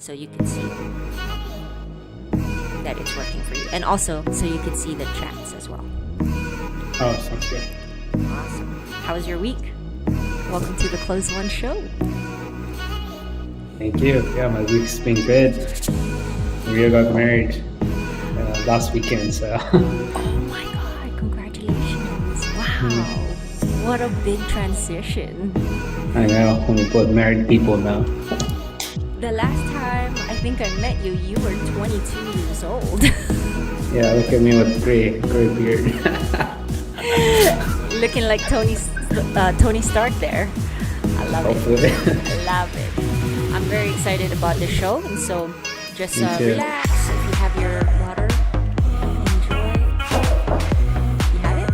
so you can see that it's working for you. And also, so you can see the chats as well. Oh, sounds good. Awesome. How was your week? Welcome to the ClosedWon show. Thank you. Yeah, my week's been good. We got married last weekend, so. Oh my God, congratulations. Wow. What a big transition. I know, we're both married people now. The last time I think I met you, you were 22 years old. Yeah, look at me with gray beard. Looking like Tony Stark there. I love Hopefully. it. I love it. I'm very excited about the show, and so just relax. If you have your water, enjoy. You have it?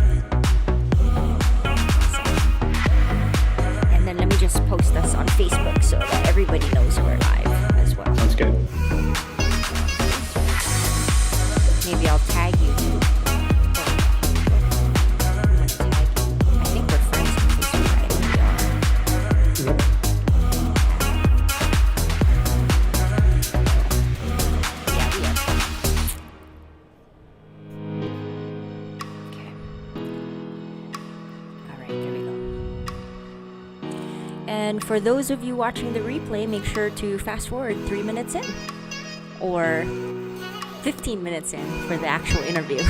Awesome. And then let me just post us on Facebook so that everybody knows we're live as well. Sounds good. Maybe I'll tag you too. I think we're friends on Facebook, right? We are. Yep. Yeah, we are. Okay. All right, there we go. And for those of you watching the replay, make sure to fast forward 3 minutes in, or 15 minutes in for the actual interview.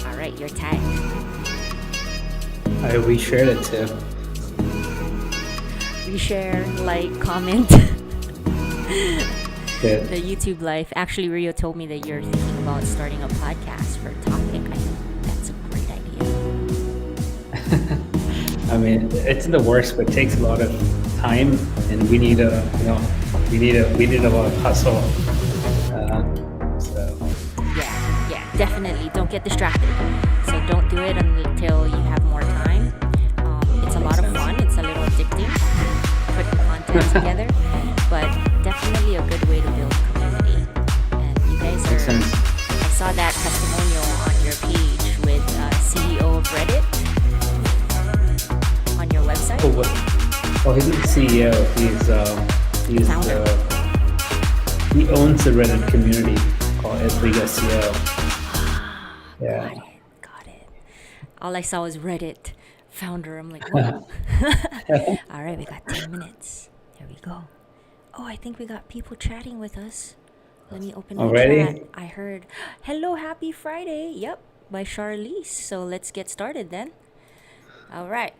All right, you're tagged. I reshared it too. Reshare, like, comment. Good. The YouTube life. Actually, Rio told me that you're thinking about starting a podcast for a topic. I think that's a great idea. I mean, it's the worst, but it takes a lot of time, and we need a lot of hustle. So. Yeah, definitely. Don't get distracted. So don't do it until you have more time. It's a lot of fun. It's a little addicting, putting content together, but definitely a good way to build community. And you guys are. I saw that testimonial on your page with CEO of Reddit on your website. Oh, what? Oh, he's not the CEO. He's he owns the Reddit community called SEO. Yeah. Got it. All I saw was Reddit founder. I'm like, whoa. All right, we got 10 minutes. There we go. Oh, I think we got people chatting with us. Let me open the chat. I heard, hello, happy Friday. Yep, by Charlize. So let's get started then. All right.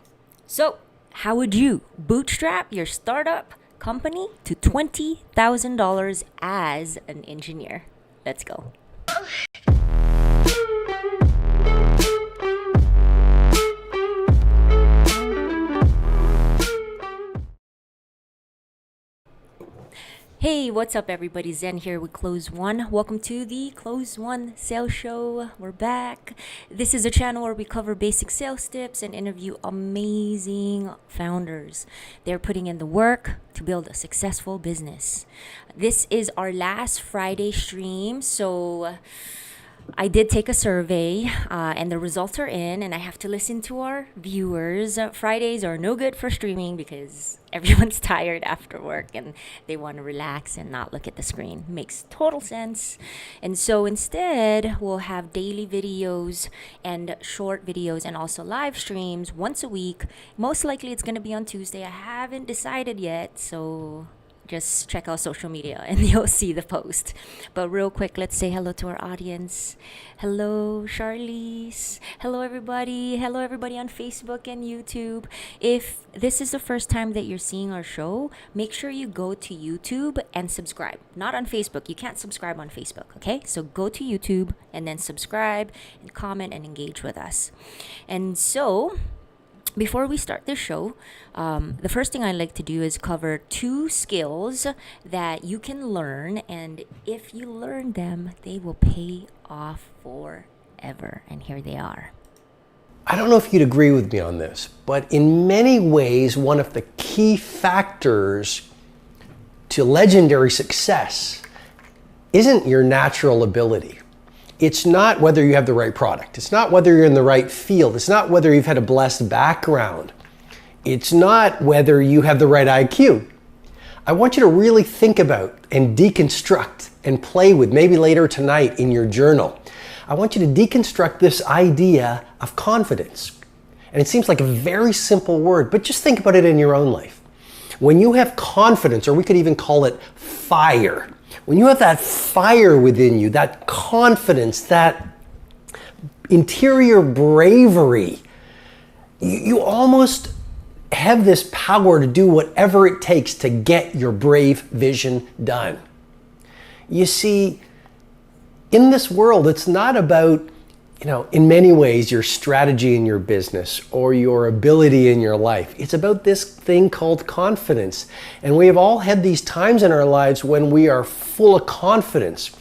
So, how would you bootstrap your startup company to $20,000 as an engineer? Let's go. Hey, what's up everybody? Zen here with ClosedWon. Welcome to the ClosedWon Sales Show. We're back. This is a channel where we cover basic sales tips and interview amazing founders. They're putting in the work to build a successful business. This is our last Friday stream, so I did take a survey and the results are in, and I have to listen to our viewers. Fridays are no good for streaming because everyone's tired after work and they want to relax and not look at the screen. Makes total sense. And so instead, we'll have daily videos and short videos and also live streams once a week. Most likely it's going to be on Tuesday. I haven't decided yet, so just check out social media and you'll see the post. But real quick, let's say hello to our audience. Hello, Charlize. Hello, everybody. Hello, everybody on Facebook and YouTube. If this is the first time that you're seeing our show, make sure you go to YouTube and subscribe. Not on Facebook. You can't subscribe on Facebook, okay? So go to YouTube and then subscribe and comment and engage with us. And so, before we start this show, the first thing I like to do is cover 2 skills that you can learn, and if you learn them, they will pay off forever. And here they are. I don't know if you'd agree with me on this, but in many ways, one of the key factors to legendary success isn't your natural ability. It's not whether you have the right product. It's not whether you're in the right field. It's not whether you've had a blessed background. It's not whether you have the right IQ. I want you to really think about and deconstruct and play with, maybe later tonight in your journal. I want you to deconstruct this idea of confidence. And it seems like a very simple word, but just think about it in your own life. When you have confidence, or we could even call it fire, when you have that fire within you, that confidence, that interior bravery, you almost have this power to do whatever it takes to get your brave vision done. You see, in this world, it's not about, in many ways, your strategy in your business or your ability in your life. It's about this thing called confidence. And we have all had these times in our lives when we are full of confidence.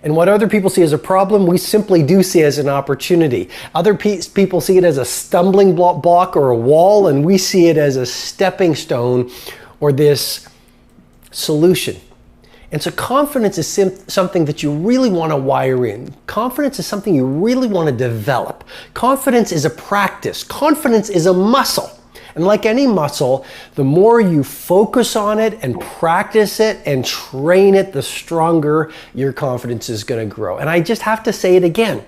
And what other people see as a problem, we simply do see as an opportunity. Other people see it as a stumbling block or a wall, and we see it as a stepping stone or this solution. And so confidence is something that you really want to wire in. Confidence is something you really want to develop. Confidence is a practice. Confidence is a muscle. And like any muscle, the more you focus on it and practice it and train it, the stronger your confidence is going to grow. And I just have to say it again.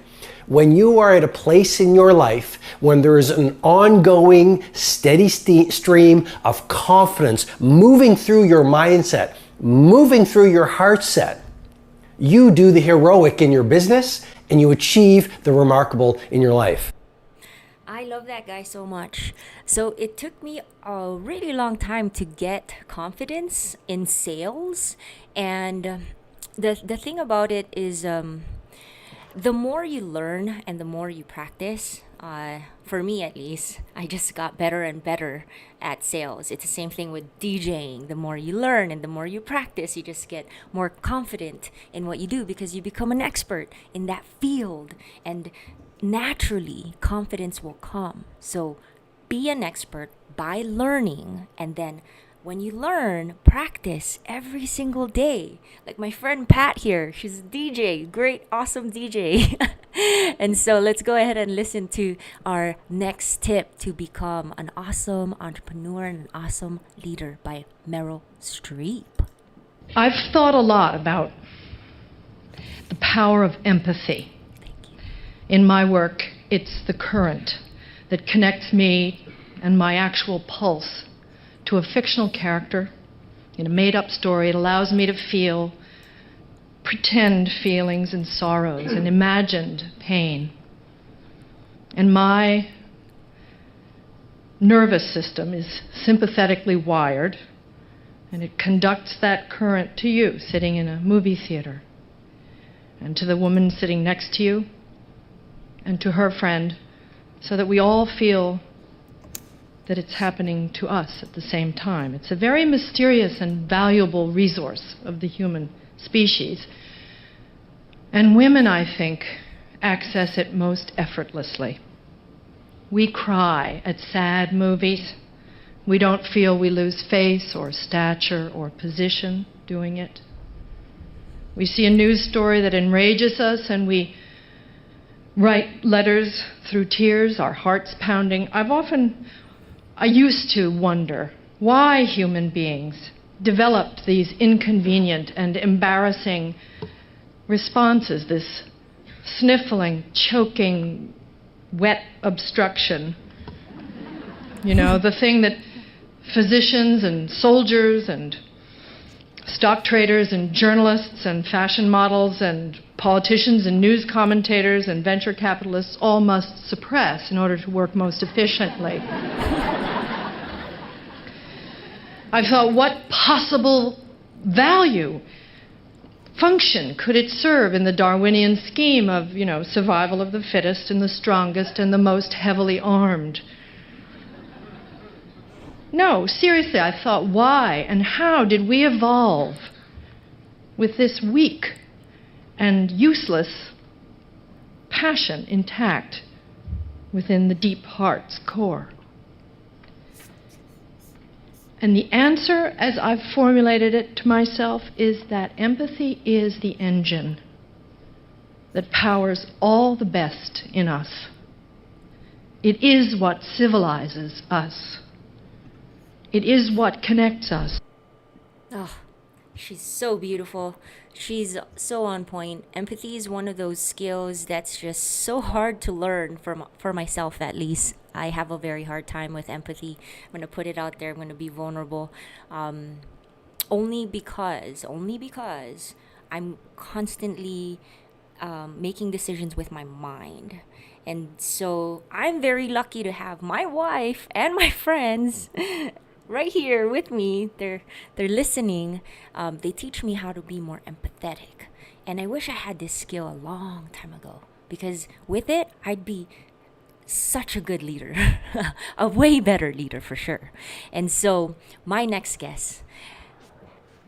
When you are at a place in your life when there is an ongoing, steady stream of confidence moving through your mindset, moving through your heart set, you do the heroic in your business and you achieve the remarkable in your life. I love that guy so much. So it took me a really long time to get confidence in sales. And the thing about it is the more you learn and the more you practice, for me at least, I just got better and better at sales. It's the same thing with DJing. The more you learn and the more you practice, you just get more confident in what you do because you become an expert in that field. And naturally, confidence will come. So be an expert by learning, and then when you learn, practice every single day. Like my friend Pat here, she's a DJ, great, awesome DJ. And so let's go ahead and listen to our next tip to become an awesome entrepreneur and an awesome leader by Meryl Streep. I've thought a lot about the power of empathy. In my work, it's the current that connects me and my actual pulse to a fictional character in a made-up story. It allows me to feel pretend feelings and sorrows and imagined pain. And my nervous system is sympathetically wired, and it conducts that current to you sitting in a movie theater, and to the woman sitting next to you, and to her friend, so that we all feel that it's happening to us at the same time. It's a very mysterious and valuable resource of the human species. And women, I think, access it most effortlessly. We cry at sad movies. We don't feel we lose face or stature or position doing it. We see a news story that enrages us and we write letters through tears, our hearts pounding. I used to wonder why human beings developed these inconvenient and embarrassing responses, this sniffling, choking, wet obstruction. The thing that physicians and soldiers and stock traders and journalists and fashion models and politicians and news commentators and venture capitalists all must suppress in order to work most efficiently. I thought, what possible value, function could it serve in the Darwinian scheme of, survival of the fittest and the strongest and the most heavily armed? No, seriously, I thought, why and how did we evolve with this weak and useless passion intact within the deep heart's core? And the answer, as I've formulated it to myself, is that empathy is the engine that powers all the best in us. It is what civilizes us. It is what connects us. Oh, she's so beautiful. She's so on point. Empathy is one of those skills that's just so hard to learn for myself at least. I have a very hard time with empathy. I'm gonna put it out there. I'm gonna be vulnerable. Only because I'm constantly making decisions with my mind. And so I'm very lucky to have my wife and my friends right here with me. They're listening. They teach me how to be more empathetic. And I wish I had this skill a long time ago, because with it, I'd be such a good leader, a way better leader for sure. And so my next guest,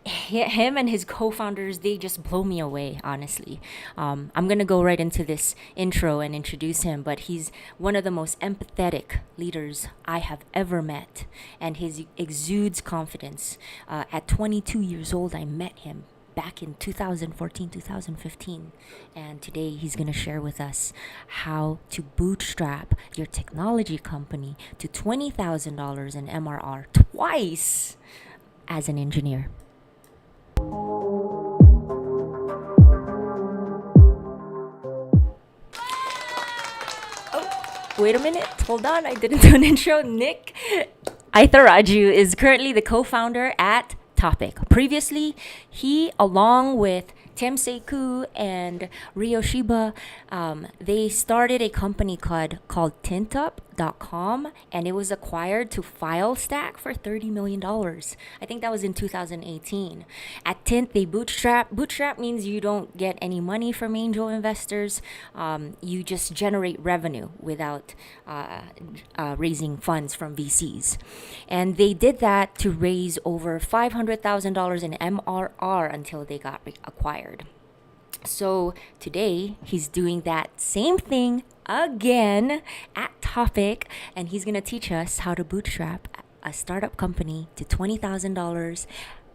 him and his co-founders, they just blow me away, honestly. I'm gonna go right into this intro and introduce him, but he's one of the most empathetic leaders I have ever met, and he exudes confidence. At 22 years old, I met him back in 2014, 2015, and today he's gonna share with us how to bootstrap your technology company to $20,000 in MRR twice as an engineer. Wait a minute, hold on, I didn't do an intro. Nick Aitharaju is currently the co-founder at Topic. Previously, he, along with Tim Seiku and Ryo Shiba, they started a company called tintup.com, and it was acquired to Filestack for $30 million. I think that was in 2018. At Tint, they bootstrap. Bootstrap means you don't get any money from angel investors. You just generate revenue without raising funds from VCs. And they did that to raise over $500,000 in MRR until they got acquired. So today he's doing that same thing again at Topic, and he's going to teach us how to bootstrap a startup company to $20,000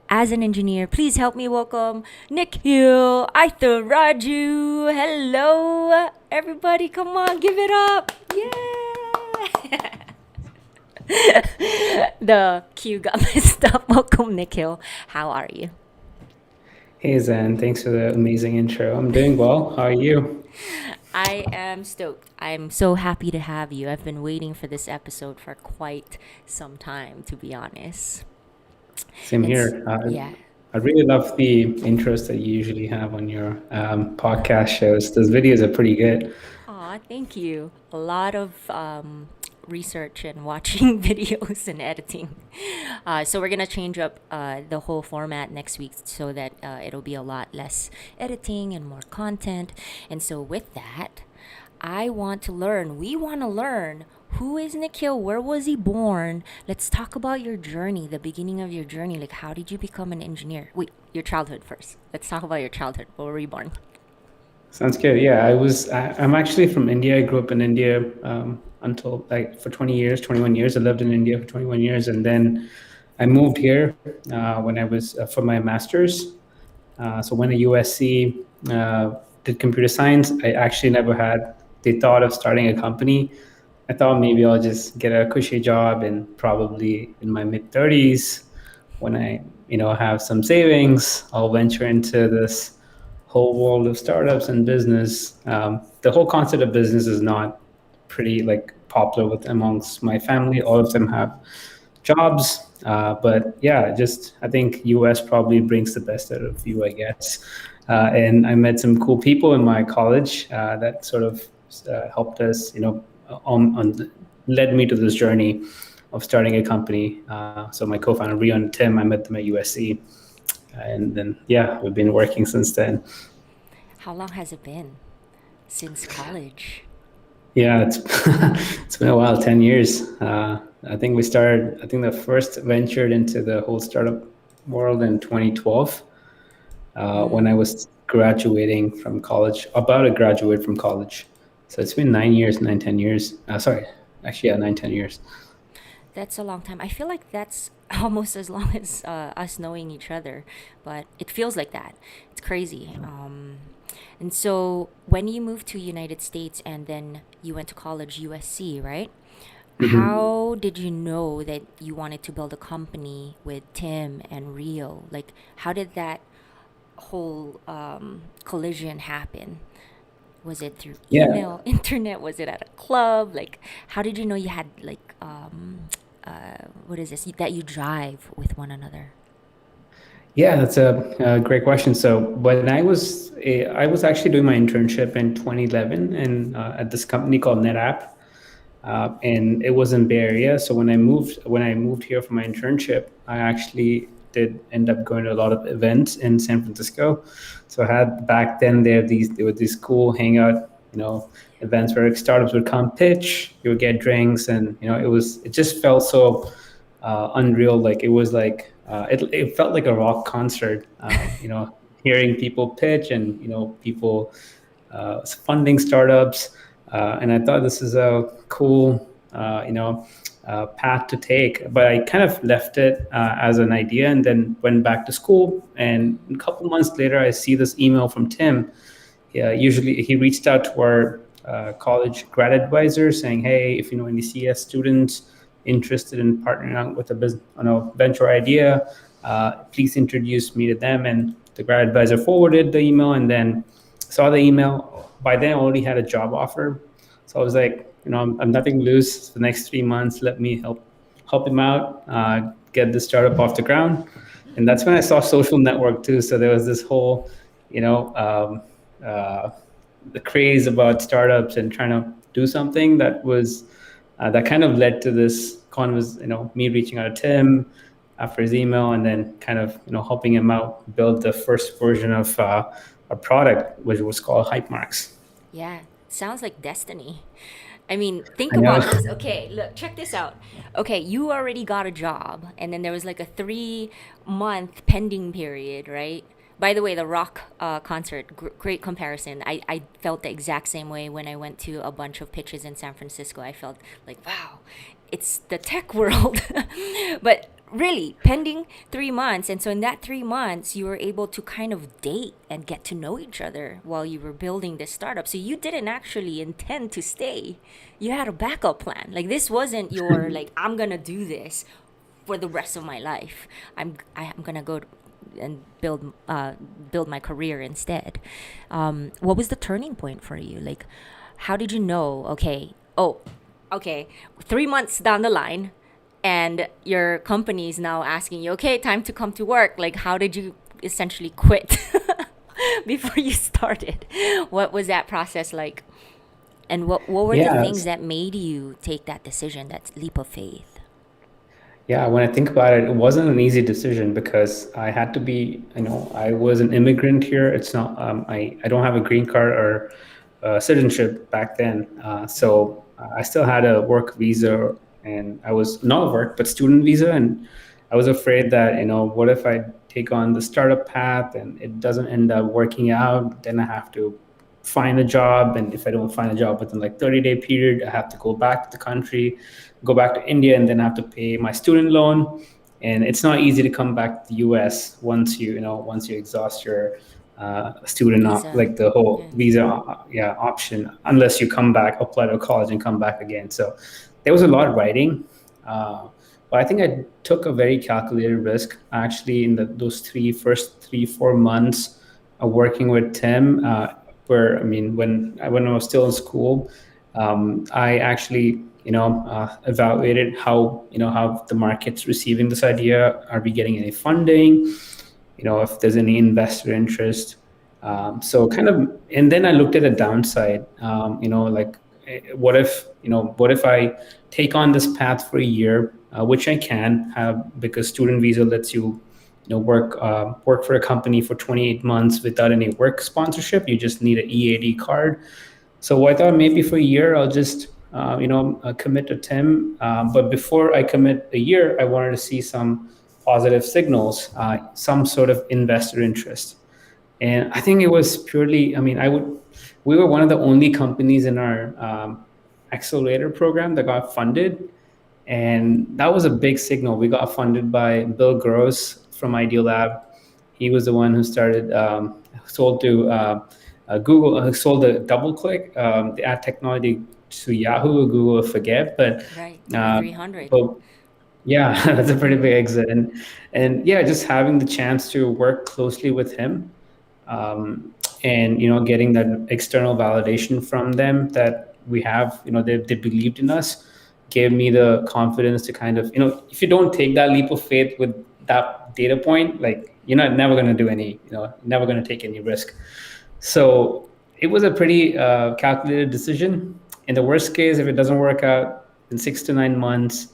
as an engineer. Please help me welcome Nikhil Aitharaju. Hello, everybody. Come on, give it up. Yeah. The cue got messed up. Welcome, Nikhil. How are you? Hey Zen, thanks for the amazing intro. I'm doing well. How are you? I am stoked. I'm so happy to have you. I've been waiting for this episode for quite some time, to be honest. Same here. Yeah. I really love the intros that you usually have on your podcast shows. Those videos are pretty good. Aw, thank you. A lot of research and watching videos and editing. So we're gonna change up the whole format next week so that it'll be a lot less editing and more content. And so with that, we want to learn, who is Nikhil? Where was he born? Let's talk about your journey, the beginning of your journey. Like, how did you become an engineer? Wait, your childhood first. Let's talk about your childhood. Where were you born? Sounds good. Yeah, I'm actually from India. I grew up in India until for 21 years. I lived in India for 21 years. And then I moved here when I was for my master's. So went to USC, did computer science. I actually never had the thought of starting a company. I thought maybe I'll just get a cushy job, and probably in my mid 30s, when I have some savings, I'll venture into this whole world of startups and business. The whole concept of business is not pretty popular amongst my family. All of them have jobs, but yeah, I think US probably brings the best out of you, I guess. And I met some cool people in my college that sort of helped us, led me to this journey of starting a company. So my co-founder Ryo and Tim, I met them at USC. And then, yeah, we've been working since then. How long has it been since college? Yeah, it's been a while, 10 years. I think the first ventured into the whole startup world in 2012 when I was graduating from college, about to graduate from college. So it's been 10 years. 9, 10 years. That's a long time. I feel like that's almost as long as us knowing each other, but it feels like that. It's crazy. And so when you moved to United States and then you went to college, USC, right? how did you know that you wanted to build a company with Tim and Rio? Like, how did that whole collision happen? Was it through Yeah. email, internet? Was it at a club? Like, how did you know you had like what is this that you drive with one another? Yeah, that's a great question. So when I was actually doing my internship in 2011 and at this company called NetApp, and it was in Bay Area. So when I moved here for my internship, I actually did end up going to a lot of events in San Francisco. So I had back then there were these cool hangout, events where startups would come pitch, you would get drinks, and it just felt so unreal. Like it was like it felt like a rock concert. Hearing people pitch and people funding startups, and I thought this is a cool path to take. But I kind of left it as an idea, and then went back to school. And a couple months later, I see this email from Tim. Yeah, usually he reached out to our college grad advisor saying, "Hey, if you know any CS students interested in partnering out with a business on a venture idea, please introduce me to them." And the grad advisor forwarded the email, and then saw the email. By then, I already had a job offer, so I was like, I'm nothing to lose. The next 3 months, let me help him out, get the startup off the ground. And that's when I saw social network too. So there was this whole, the craze about startups and trying to do something that was that kind of led to this me reaching out to Tim after his email, and then kind of helping him out build the first version of a product, which was called Hypemarks. Yeah, sounds like destiny. I mean, think I know. about this. Okay, look, check this out. Okay, you already got a job, and then there was like a 3 month pending period, right? By the way, the rock concert, great comparison. I felt the exact same way when I went to a bunch of pitches in San Francisco. I felt like, wow, it's the tech world. But really, pending 3 months. And so in that 3 months, you were able to kind of date and get to know each other while you were building this startup. So you didn't actually intend to stay. You had a backup plan. Like this wasn't your like, I'm gonna do this for the rest of my life. I'm gonna go and build my career instead. What was the turning point for you? Like, how did you know? Okay, okay, 3 months down the line, and your company is now asking you, okay, time to come to work. Like, how did you essentially quit before you started? What was that process like? And what were the Yeah, things that made you take that decision, that leap of faith? yeah. When I think about it, it wasn't an easy decision because I had to be, I was an immigrant here. It's not, I don't have a green card or citizenship back then. So I still had a work visa, and I was not work, but student visa. And I was afraid that, what if I take on the startup path and it doesn't end up working out? Then I have to find a job. And if I don't find a job within like 30-day period, I have to go back to the country, go back to India, and then have to pay my student loan. And it's not easy to come back to the US once you exhaust your Visa. like the whole Yeah. visa option, unless you come back, apply to college and come back again. So there was a lot of writing, but I think I took a very calculated risk actually in those first 3-4 months of working with Tim, where I mean when I was still in school, I actually evaluated how the market's receiving this idea. Are we getting any funding? If there's any investor interest. So kind of, and then I looked at the downside. Like what if I take on this path for a year, which I can have because student visa lets you work for a company for 28 months without any work sponsorship. You just need an EAD card. So I thought maybe for a year I'll just commit to Tim. But before I commit a year, I wanted to see some positive signals, some sort of investor interest. And I think it was purely, we were one of the only companies in our accelerator program that got funded. And that was a big signal. We got funded by Bill Gross from Ideal Lab. He was the one who started, sold to Google, sold the DoubleClick, the ad technology to Yahoo or Google, I forget, Right. uh, 300. but yeah, that's a pretty big exit, and yeah, just having the chance to work closely with him, um, and getting that external validation from them that we have, they believed in us, gave me the confidence to kind of, if you don't take that leap of faith with that data point, like you're not never going to do any, never going to take any risk. So it was a pretty calculated decision. In the worst case, if it doesn't work out in 6 to 9 months,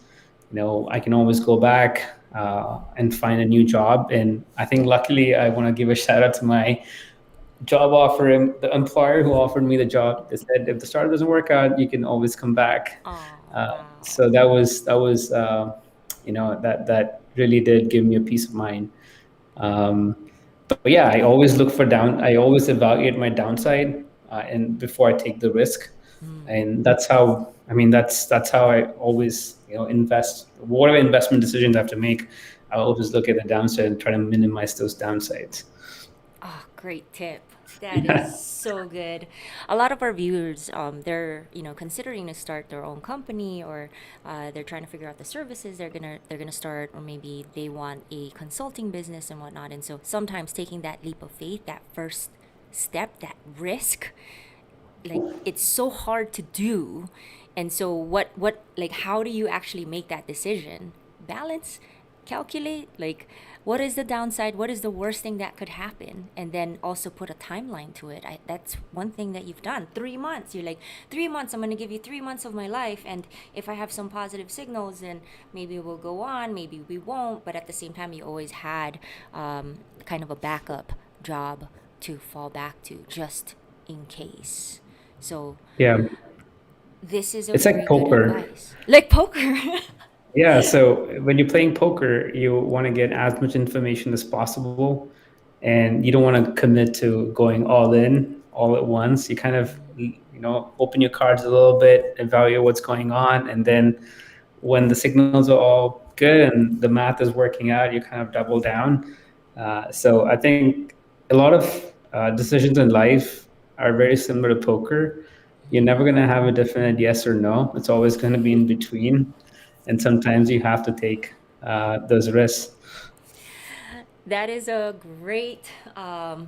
I can always go back and find a new job. And I think luckily, I want to give a shout out to my job offer, the employer who offered me the job. They said, if the startup doesn't work out, you can always come back. Oh, wow. So that was that really did give me a peace of mind. But yeah, I always look for I always evaluate my downside, and before I take the risk. And that's how I always invest. Whatever investment decisions I have to make, I always look at the downside and try to minimize those downsides. Oh, great tip. That is so good. A lot of our viewers, they're considering to start their own company, or they're trying to figure out the services they're gonna start, or maybe they want a consulting business and whatnot. And so sometimes taking that leap of faith, that first step, that risk, like it's so hard to do. And so what like how do you actually make that decision? Balance, calculate, like what is the downside, what is the worst thing that could happen, and then also put a timeline to it. That's one thing that you've done. 3 months, you're like, 3 months, I'm going to give you 3 months of my life, and if I have some positive signals, then maybe we'll go on, maybe we won't. But at the same time, you always had kind of a backup job to fall back to just in case. So yeah, this is it's like poker. Advice. Like poker. Yeah, so when you're playing poker, you want to get as much information as possible, and you don't want to commit to going all in all at once. You kind of, open your cards a little bit, evaluate what's going on, and then when the signals are all good and the math is working out, you kind of double down. So I think a lot of decisions in life are very similar to poker. You're never going to have a definite yes or no. It's always going to be in between. And sometimes you have to take those risks. That is a great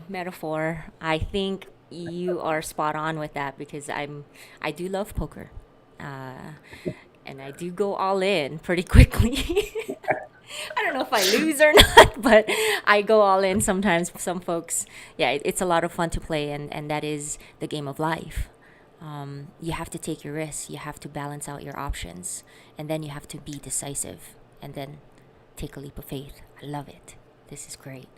metaphor. I think you are spot on with that, because I do love poker, and I do go all in pretty quickly. I don't know if I lose or not, but I go all in sometimes. Some folks, yeah, it's a lot of fun to play, and that is the game of life. You have to take your risks, you have to balance out your options, and then you have to be decisive, and then take a leap of faith. I love it. This is great.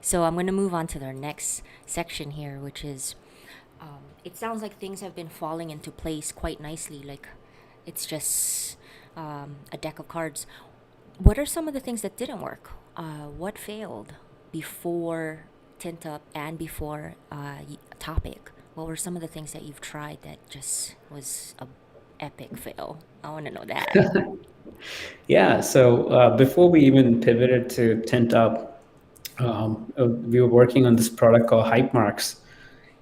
So I'm going to move on to our next section here, which is, it sounds like things have been falling into place quite nicely. Like it's just a deck of cards. What are some of the things that didn't work? What failed before Tint Up and before Topic? What were some of the things that you've tried that just was a epic fail? I want to know that. Yeah, so before we even pivoted to Tint Up, we were working on this product called Hype Marks.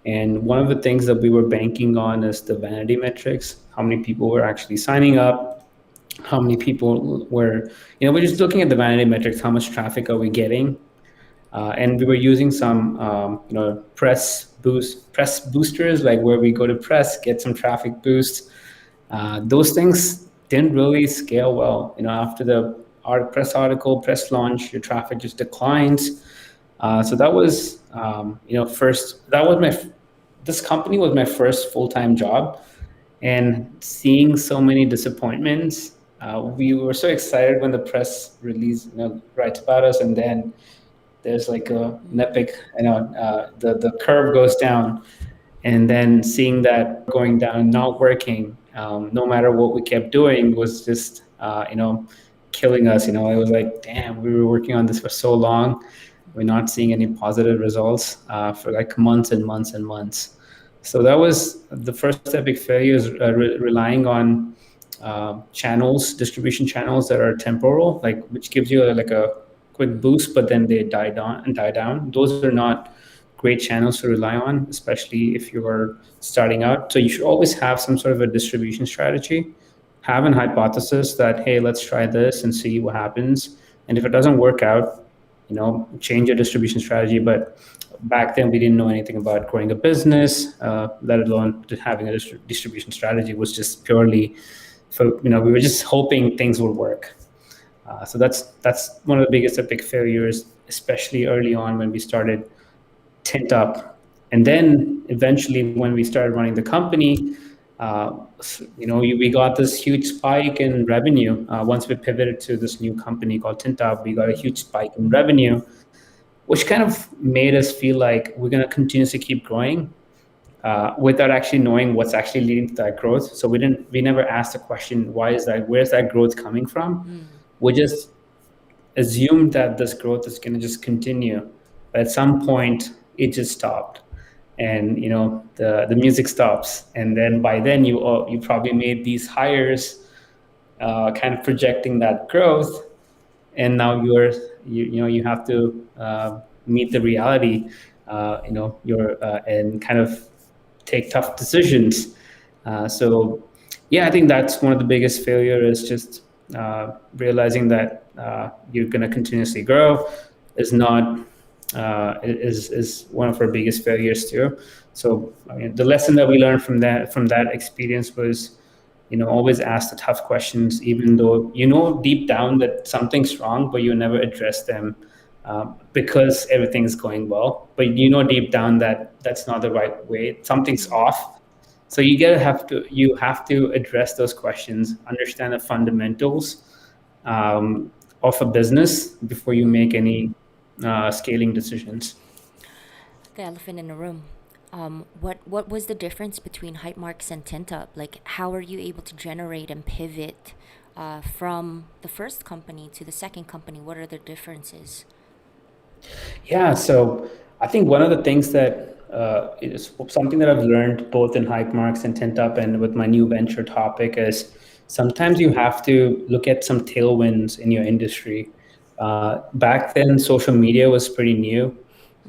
And one of the things that we were banking on is the vanity metrics, how many people were actually signing up, how many people were, we're just looking at the vanity metrics, how much traffic are we getting? And we were using some, press boosters, like where we go to press, get some traffic boost. Those things didn't really scale well. After the press article, press launch, your traffic just declines. So that was, this company was my first full-time job, and seeing so many disappointments. We were so excited when the press release, writes about us, and then there's like an epic, the curve goes down, and then seeing that going down, not working, no matter what we kept doing, was just, killing us. It was like, damn, we were working on this for so long. We're not seeing any positive results for like months and months and months. So that was the first epic failure, is relying on distribution channels that are temporal, which gives you like a quick boost, but then they die down. Those are not great channels to rely on, especially if you're starting out. So you should always have some sort of a distribution strategy, have an hypothesis that, hey, let's try this and see what happens. And if it doesn't work out, change your distribution strategy. But back then we didn't know anything about growing a business, let alone having a distribution strategy. It was just purely for, we were just hoping things would work. So that's one of the biggest epic failures, especially early on when we started Tint up. And then eventually when we started running the company, we got this huge spike in revenue. Once we pivoted to this new company called Tint Up, we got a huge spike in revenue, which kind of made us feel like we're going to continuously keep growing without actually knowing what's actually leading to that growth. So we never asked the question, why is that? Where's that growth coming from? We just assumed that this growth is going to just continue. But at some point, it just stopped. And the music stops, and then by then you probably made these hires, kind of projecting that growth, and now you have to meet the reality, and kind of take tough decisions. So yeah, I think that's one of the biggest failures, is just realizing that you're going to continuously grow is not. Is one of our biggest failures too. So the lesson that we learned from that experience was, always ask the tough questions, even though deep down that something's wrong, but you never address them because everything's going well. But deep down that that's not the right way. Something's off. So you have to address those questions, understand the fundamentals of a business before you make any scaling decisions. The elephant in the room. What was the difference between Hypemarks and Tint Up? Like, how are you able to generate and pivot from the first company to the second company? What are the differences? Yeah, so I think one of the things that is something that I've learned both in Hypemarks and Tint Up and with my new venture topic is sometimes you have to look at some tailwinds in your industry. Back then, social media was pretty new.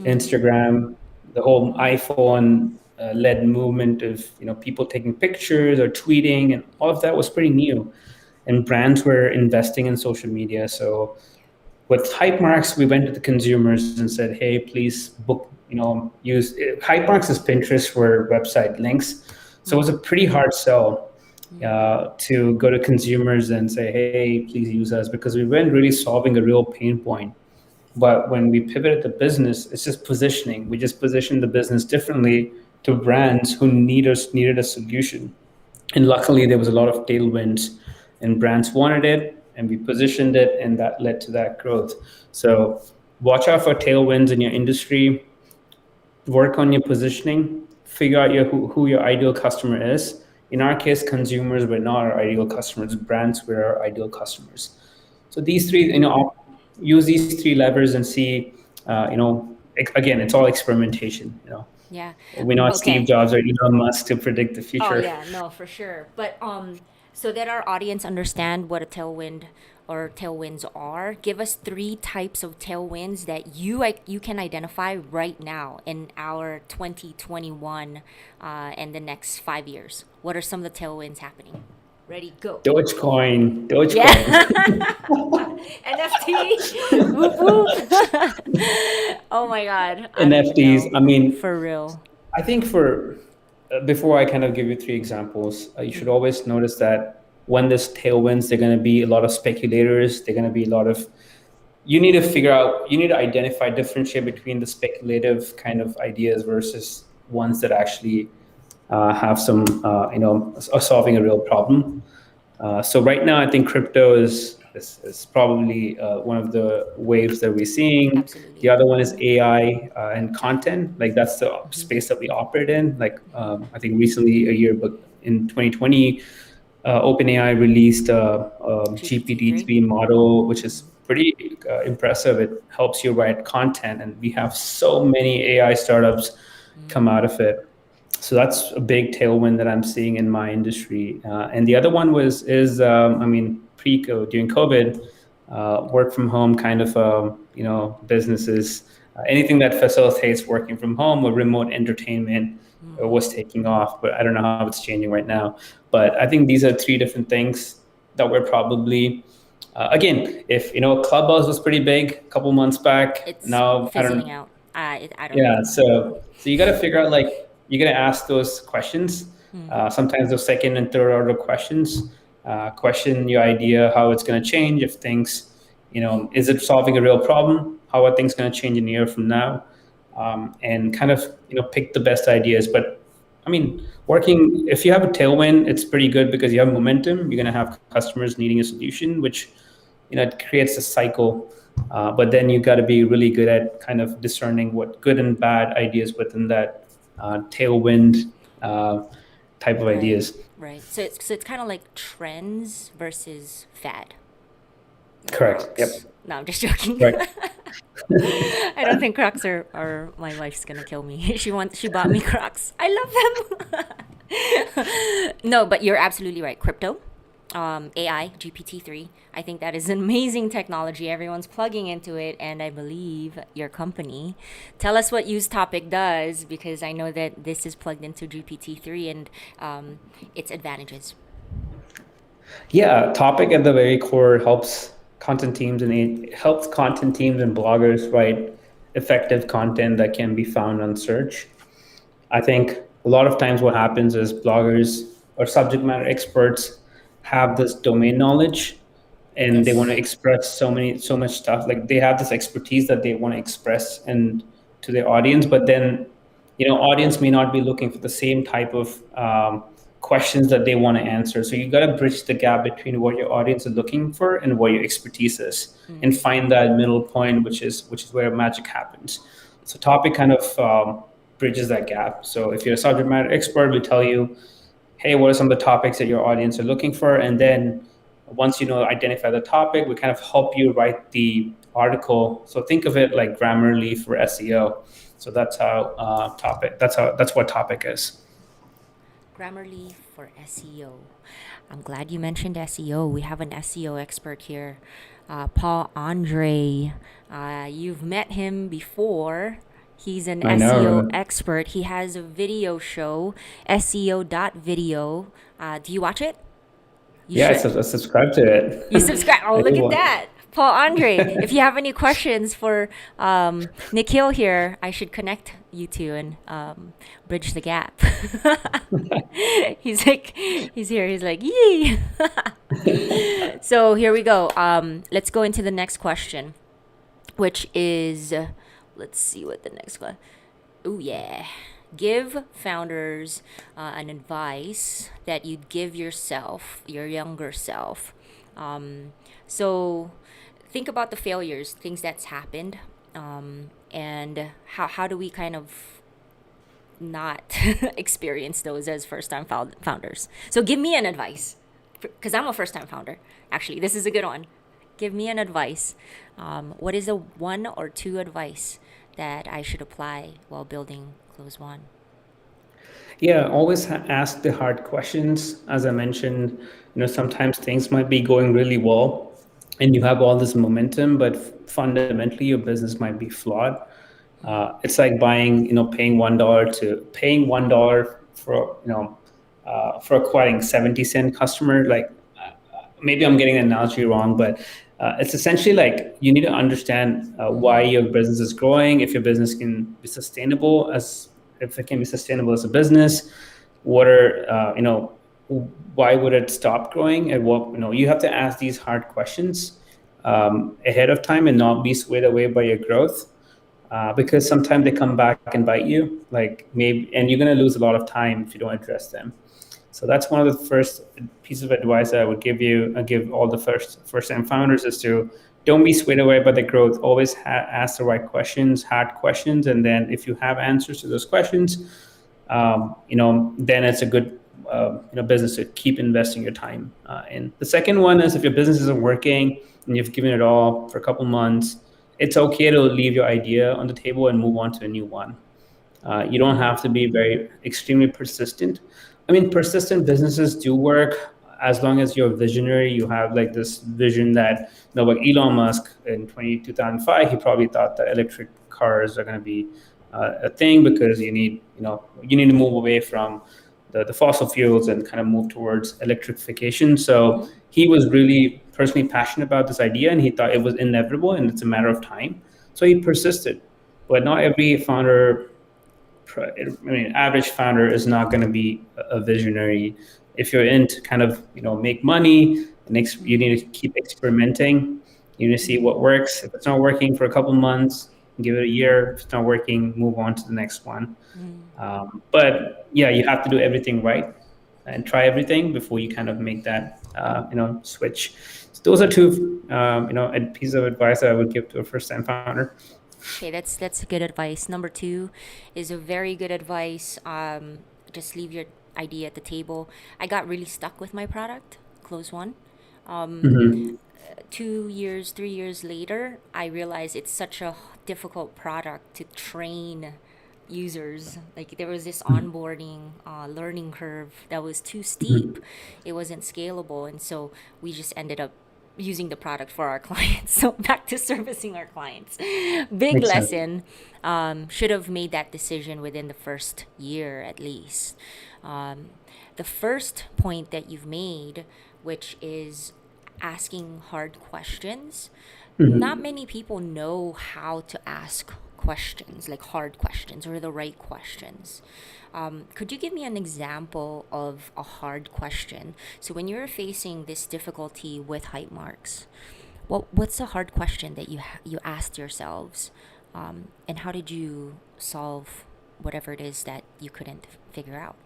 Instagram, the whole iPhone led movement of people taking pictures or tweeting, and all of that was pretty new. And brands were investing in social media. So with Hypemarks, we went to the consumers and said, "Hey, please book. Use Hypemarks is Pinterest for website links." So it was a pretty hard sell. To go to consumers and say, "Hey, please use us," because we weren't really solving a real pain point. But when we pivoted the business, it's just positioning. We just positioned the business differently to brands who needed a solution. And luckily, there was a lot of tailwinds, and brands wanted it, and we positioned it, and that led to that growth. So watch out for tailwinds in your industry. Work on your positioning. Figure out who your ideal customer is. In our case, consumers were not our ideal customers. Brands were our ideal customers. So these three, use these three levers and see, again, it's all experimentation. Yeah. We're not Steve Jobs or Elon Musk to predict the future. Oh yeah, no, for sure. But so that our audience understand what a tailwind or tailwinds are, give us 3 types of tailwinds that you can identify right now in our 2021 and the next 5 years. What are some of the tailwinds happening? Ready, go. Dogecoin. Yeah. NFT. Whoop, whoop. Oh my God. NFTs. I mean, for real. I think before I kind of give you 3 examples, you should always notice that when there's tailwinds, there are going to be a lot of speculators. There are going to be a lot of, you need to identify, differentiate between the speculative kind of ideas versus ones that actually have some, are solving a real problem. So right now, I think crypto is probably one of the waves that we're seeing. Absolutely. The other one is AI and content. Like that's the space that we operate in. Like I think recently, but in 2020, OpenAI released a GPT-3 model, which is pretty impressive. It helps you write content, and we have so many AI startups come out of it. So that's a big tailwind that I'm seeing in my industry. And the other one during COVID, work from home kind of businesses anything that facilitates working from home or remote entertainment was taking off, but I don't know how it's changing right now. But I think these are three different things that we're probably, again, if Clubhouse was pretty big a couple months back, It's now I fizzling don't. out. I don't Yeah, know. so you got to figure out, like, you got to ask those questions. Sometimes those second and third order questions. Question your idea, how it's going to change if things, is it solving a real problem? How are things going to change in a year from now? And kind of pick the best ideas. But I mean, if you have a tailwind, it's pretty good because you have momentum. You're going to have customers needing a solution, which it creates a cycle. But then you got to be really good at kind of discerning what good and bad ideas within that tailwind type of ideas. Right. So it's kind of like trends versus fad. Correct. Yep. No, I'm just joking. Right. I don't think Crocs are my wife's gonna kill me. She bought me Crocs. I love them. No, but you're absolutely right. Crypto, AI, GPT-3. I think that is an amazing technology. Everyone's plugging into it, and I believe your company. Tell us what Use Topic does, because I know that this is plugged into GPT-3 and its advantages. Yeah, Topic at the very core helps content teams and bloggers write effective content that can be found on search. I think a lot of times what happens is bloggers or subject matter experts have this domain knowledge and they want to express so much stuff. Like, they have this expertise that they want to express and to their audience, but then audience may not be looking for the same type of questions that they want to answer. So you got to bridge the gap between what your audience is looking for and what your expertise is, and find that middle point, which is where magic happens. So Topic kind of bridges that gap. So if you're a subject matter expert, we tell you, hey, what are some of the topics that your audience are looking for? And then once identify the topic, we kind of help you write the article. So think of it like Grammarly for SEO. So that's how that's what Topic is. Grammarly for SEO. I'm glad you mentioned SEO. We have an SEO expert here, Paul Andre. You've met him before. He's an SEO expert. He has a video show, SEO.video. Do you watch it? I subscribe to it. You subscribe? Oh, look at that. Paul Andre, if you have any questions for Nikhil here, I should connect you two and bridge the gap. He's here. He's like, yee. So here we go. Let's go into the next question, which is, let's see what the next one. Oh, yeah. Give founders an advice that you'd give yourself, your younger self. So think about the failures, things that's happened, and how do we kind of not experience those as first-time founders. So give me an advice, because I'm a first-time founder. Actually, this is a good one. Give me an advice. What is a one or two advice that I should apply while building ClosedWon? Yeah, always ask the hard questions. As I mentioned, sometimes things might be going really well and you have all this momentum, but fundamentally your business might be flawed. It's like paying $1 for acquiring 70-cent customer. Like, maybe I'm getting the analogy wrong, but it's essentially like you need to understand why your business is growing. If your business can be sustainable if it can be sustainable as a business, what are why would it stop growing? And what you have to ask these hard questions ahead of time and not be swayed away by your growth, because sometimes they come back and bite you. And you're going to lose a lot of time if you don't address them. So that's one of the first pieces of advice I would give all the first-time founders is to don't be swayed away by the growth. Always ask the right questions, hard questions, and then if you have answers to those questions, then it's a good business to keep investing your time in. The second one is if your business isn't working and you've given it all for a couple months, it's okay to leave your idea on the table and move on to a new one. You don't have to be extremely persistent. I mean, persistent businesses do work. as long as you're a visionary, you have like this vision that, like Elon Musk in 2005, he probably thought that electric cars are going to be a thing because you need to move away from the fossil fuels and kind of move towards electrification. So he was really personally passionate about this idea, and he thought it was inevitable and it's a matter of time. So he persisted. But not every founder, average founder is not going to be a visionary. If you're in to kind of, make money, you need to keep experimenting. You need to see what works. If it's not working for a couple months, give it a year. If it's not working, move on to the next one. But yeah, you have to do everything right and try everything before you kind of make that, switch. So those are two, a piece of advice that I would give to a first-time founder. Okay, that's good advice. Number 2 is a very good advice. Just leave your idea at the table. I got really stuck with my product, ClosedWon. 2 years, 3 years later, I realized it's such a difficult product to train users. Like there was this onboarding learning curve that was too steep. It wasn't scalable, and so we just ended up using the product for our clients. So back to servicing our clients. Big Makes sense. lesson. Should have made that decision within the first year at least. The first point that you've made, which is asking hard questions. Not many people know how to ask questions, like hard questions or the right questions. Could you give me an example of a hard question? So when you're facing this difficulty with hype marks, what's a hard question that you asked yourselves, and how did you solve whatever it is that you couldn't figure out?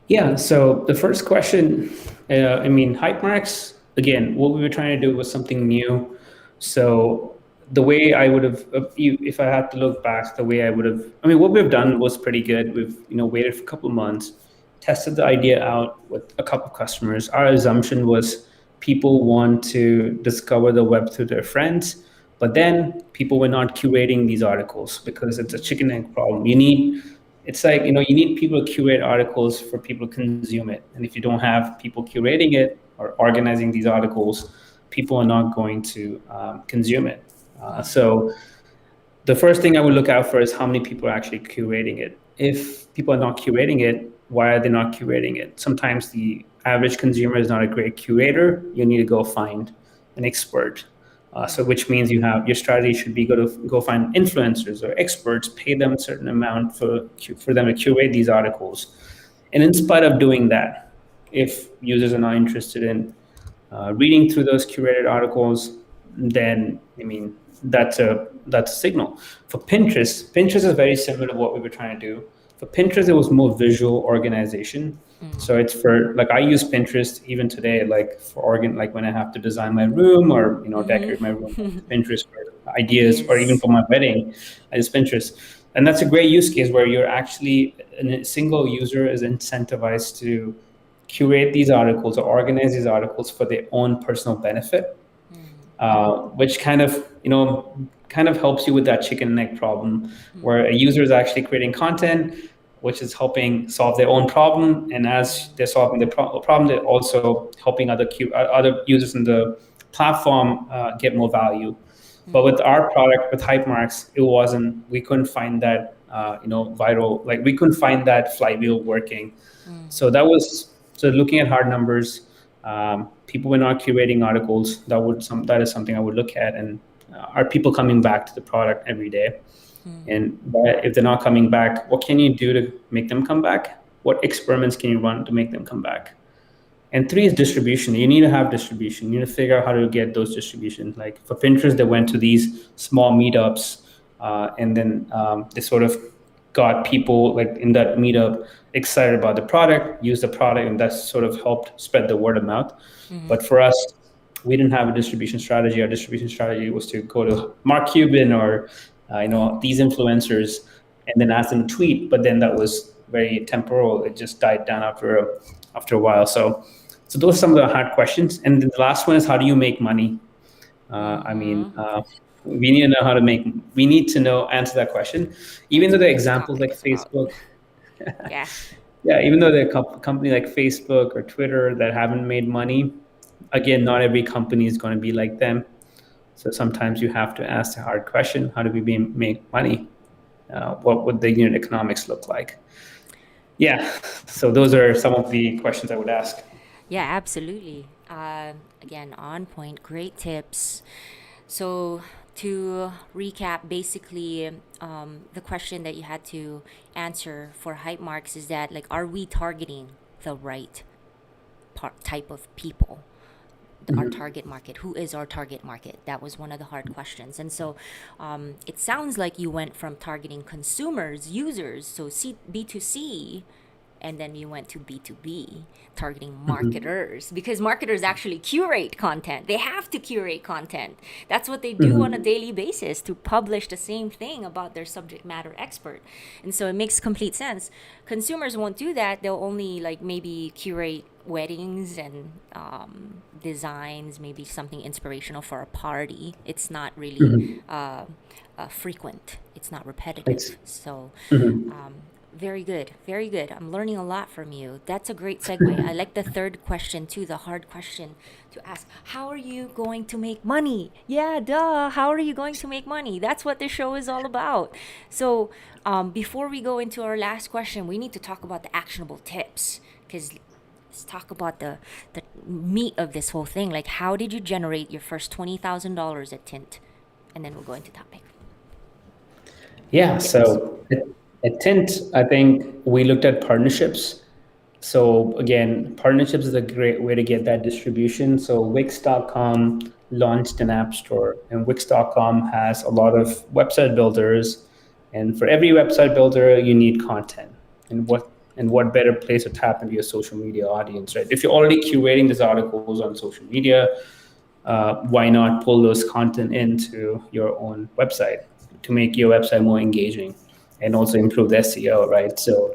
Yeah, so the first question, hype marks, again, what we were trying to do was something new. So the way I would have, if I had to look back, the way I would have, what we've done was pretty good. We've, waited for a couple of months, tested the idea out with a couple of customers. Our assumption was people want to discover the web through their friends, but then people were not curating these articles because it's a chicken egg problem. You need people to curate articles for people to consume it. And if you don't have people curating it or organizing these articles, people are not going to consume it. So the first thing I would look out for is how many people are actually curating it. If people are not curating it, why are they not curating it? Sometimes the average consumer is not a great curator. You need to go find an expert. So which means your strategy should be go find influencers or experts, pay them a certain amount for them to curate these articles. And in spite of doing that, if users are not interested in reading through those curated articles, then that's a signal. For Pinterest is very similar to what we were trying to do. For Pinterest, it was more visual organization. So it's for, like, I use Pinterest even today, like for like when I have to design my room or decorate my room. Pinterest for ideas, or even for my wedding, I use Pinterest. And that's a great use case where you're actually, a single user is incentivized to curate these articles or organize these articles for their own personal benefit, which kind of helps you with that chicken and egg problem, where a user is actually creating content, which is helping solve their own problem. And as they're solving the problem, they're also helping other users in the platform get more value. But with our product, with Hypemarks, we couldn't find that, viral, like we couldn't find that flywheel working. So looking at hard numbers, people were not curating articles. That is something I would look at. And are people coming back to the product every day? And if they're not coming back, what can you do to make them come back? What experiments can you run to make them come back? And 3 is distribution. You need to have distribution. You need to figure out how to get those distributions. Like for Pinterest, they went to these small meetups, and then they sort of got people like in that meetup excited about the product, use the product, and that sort of helped spread the word of mouth. But for us, we didn't have a distribution strategy. Our distribution strategy was to go to Mark Cuban or these influencers and then ask them to tweet. But then that was very temporal. It just died down after a while. So those are some of the hard questions. And then the last one is, how do you make money? We need to know answer that question. Even though the examples like Facebook, Yeah. yeah, even though they're a company like Facebook or Twitter that haven't made money, again, not every company is going to be like them. So sometimes you have to ask the hard question: how do we make money? What would the unit economics look like? Yeah, so those are some of the questions I would ask. Yeah, absolutely. Again, on point, great tips. So, to recap, basically, the question that you had to answer for hype marks is that, like, are we targeting the right type of people? Our target market. Who is our target market? That was one of the hard questions. And so it sounds like you went from targeting consumers, users, so B2C, and then you went to B2B, targeting marketers, because marketers actually curate content. They have to curate content. That's what they do on a daily basis, to publish the same thing about their subject matter expert. And so it makes complete sense. Consumers won't do that. They'll only like maybe curate weddings and designs, maybe something inspirational for a party. It's not really frequent. It's not repetitive. So very good. Very good. I'm learning a lot from you. That's a great segue. I like the third question too, the hard question to ask. How are you going to make money? Yeah, duh. How are you going to make money? That's what this show is all about. So before we go into our last question, we need to talk about the actionable tips, because let's talk about the meat of this whole thing. Like, how did you generate your first $20,000 at Tint? And then we'll go into topic. Yeah, so at Tint, I think we looked at partnerships. So again, partnerships is a great way to get that distribution. So Wix.com launched an app store, and Wix.com has a lot of website builders. And for every website builder, you need content. And what better place to tap into your social media audience, right? If you're already curating these articles on social media, why not pull those content into your own website to make your website more engaging and also improve the SEO, right? So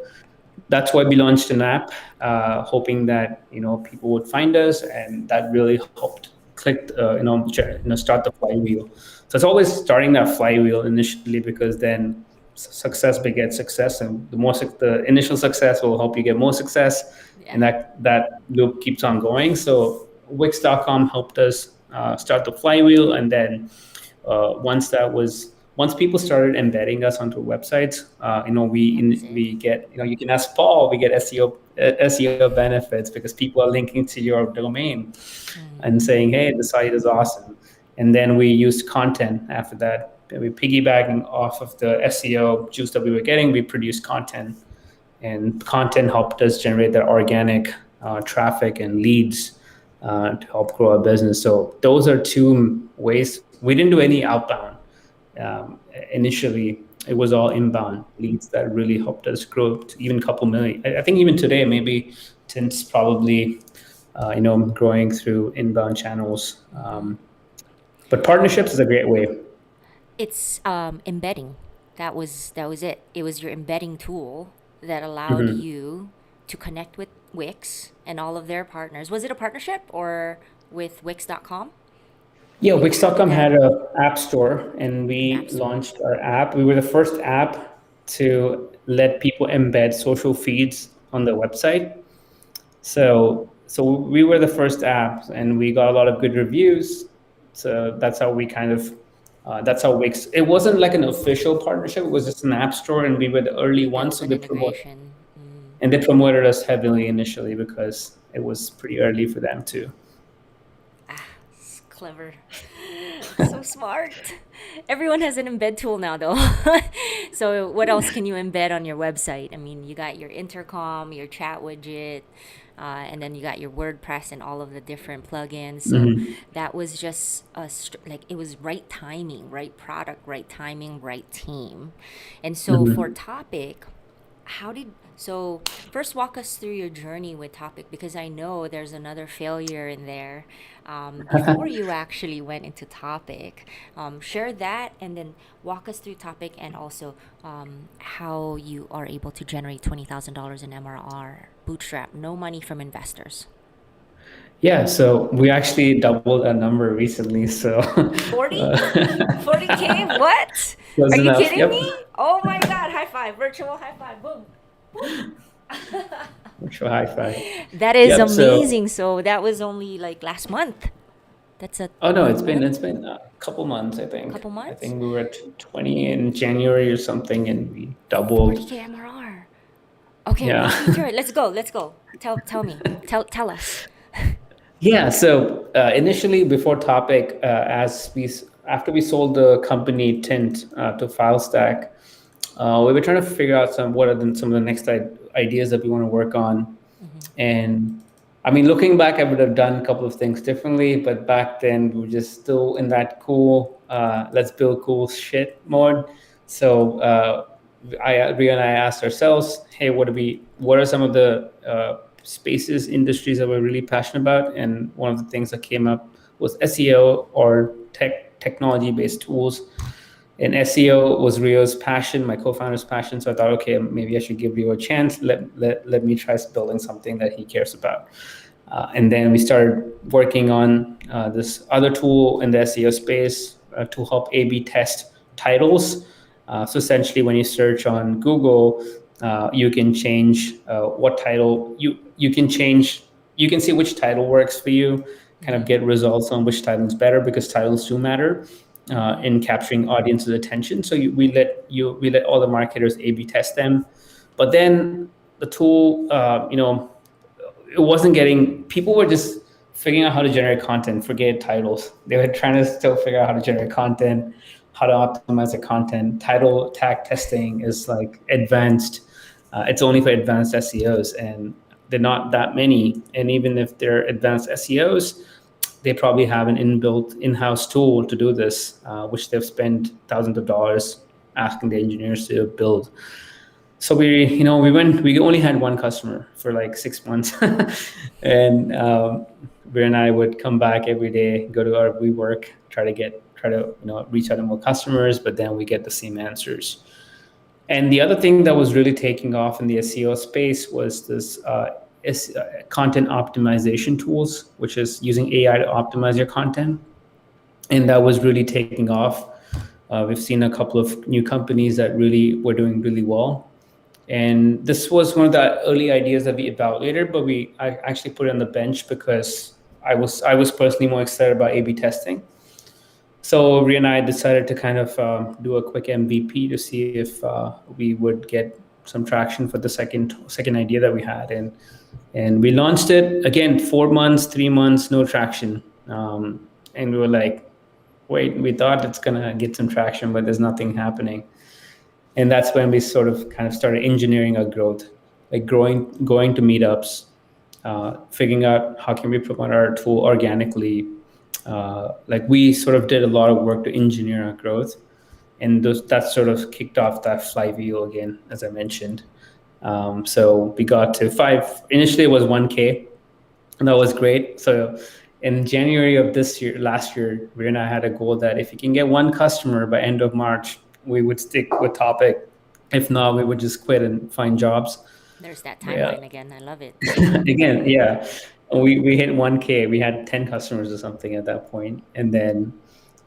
that's why we launched an app, hoping that people would find us, and that really helped start the flywheel. So it's always starting that flywheel initially, because then success begets success, and the initial success will help you get more success, and that loop keeps on going. So Wix.com helped us start the flywheel, and then once people started embedding us onto websites, we get, you can ask Paul, we get SEO benefits because people are linking to your domain and saying, hey, the site is awesome. And then we used content after that. We piggybacking off of the SEO juice that we were getting, we produced content, and content helped us generate that organic traffic and leads to help grow our business. So those are two ways. We didn't do any outbound. Initially, it was all inbound leads that really helped us grow to even a couple million. I think even today, maybe Tint's probably, growing through inbound channels. But partnerships is a great way. It's embedding. That was it. It was your embedding tool that allowed you to connect with Wix and all of their partners. Was it a partnership or with Wix.com? Yeah, Wix.com had an app store, and we launched our app. We were the first app to let people embed social feeds on the website. So we were the first app, and we got a lot of good reviews. So that's how we that's how Wix. It wasn't like an official partnership. It was just an app store, and we were the early ones. So they promoted us heavily initially because it was pretty early for them too. Clever. So smart. Everyone has an embed tool now, though. So what else can you embed on your website? I mean, you got your intercom, your chat widget, and then you got your WordPress and all of the different plugins. So that was just it was right timing, right product, right timing, right team. And so for Topic, so first walk us through your journey with Topic, because I know there's another failure in there before you actually went into Topic. Share that, and then walk us through Topic, and also how you are able to generate $20,000 in MRR, bootstrap, no money from investors. Yeah, so we actually doubled that number recently. So 40? 40K? What? Are you kidding me? Oh my God, high five, virtual high five, boom. Virtual hi-fi. That is Yep. So, amazing. So that was only like last month. That's a oh no, it's been a couple months, I think. couple I months. think we were at 20 in January or something, and we doubled. 40K MRR. Okay, Yeah. walk me through it. Let's go. Let's go. Tell me. Tell us. Yeah. So initially, before Topic, after we sold the company Tint to Filestack, we were trying to figure out some of the next ideas that we want to work on. And I mean, looking back, I would have done a couple of things differently, but back then we were just still in that cool, let's build cool shit mode. So Ria and I asked ourselves, hey, what are some of the spaces, industries that we're really passionate about? And one of the things that came up was SEO or technology-based tools. And SEO was Rio's passion, my co-founder's passion. So I thought, okay, maybe I should give Rio a chance. Let me try building something that he cares about. And then we started working on this other tool in the SEO space to help A/B test titles. So essentially, when you search on Google, you can change what title you can change. You can see which title works for you. Kind of get results on which title is better because titles do matter in capturing audience's attention. So we let all the marketers A/B test them, but then the tool, it wasn't getting. People were just figuring out how to generate content. Forget titles. They were trying to still figure out how to generate content, how to optimize the content. Title tag testing is like advanced. It's only for advanced SEOs, and they're not that many. And even if they're advanced SEOs, they probably have an inbuilt in-house tool to do this, which they've spent thousands of dollars asking the engineers to build. So we only had one customer for like 6 months, and Veer and I would come back every day, go to our WeWork, try to reach out to more customers, but then we get the same answers. And the other thing that was really taking off in the SEO space was this content optimization tools, which is using AI to optimize your content. And that was really taking off. We've seen a couple of new companies that really were doing really well. And this was one of the early ideas that we evaluated, but I actually put it on the bench because I was personally more excited about A/B testing. So Ria and I decided to kind of do a quick MVP to see if we would get some traction for the second idea that we had, and we launched it again. 4 months, 3 months, no traction, and we were like, wait, we thought it's gonna get some traction, but there's nothing happening. And that's when we sort of kind of started engineering our growth, like going to meetups, figuring out how can we promote our tool organically. Like we sort of did a lot of work to engineer our growth, and that sort of kicked off that flywheel again, as I mentioned. So we got to 5. Initially, it was 1K, and that was great. So in January of last year, we and I had a goal that if you can get one customer by end of March, we would stick with Topic. If not, we would just quit and find jobs. There's that timeline again. I love it. Again, yeah. We hit 1K. We had 10 customers or something at that point. And then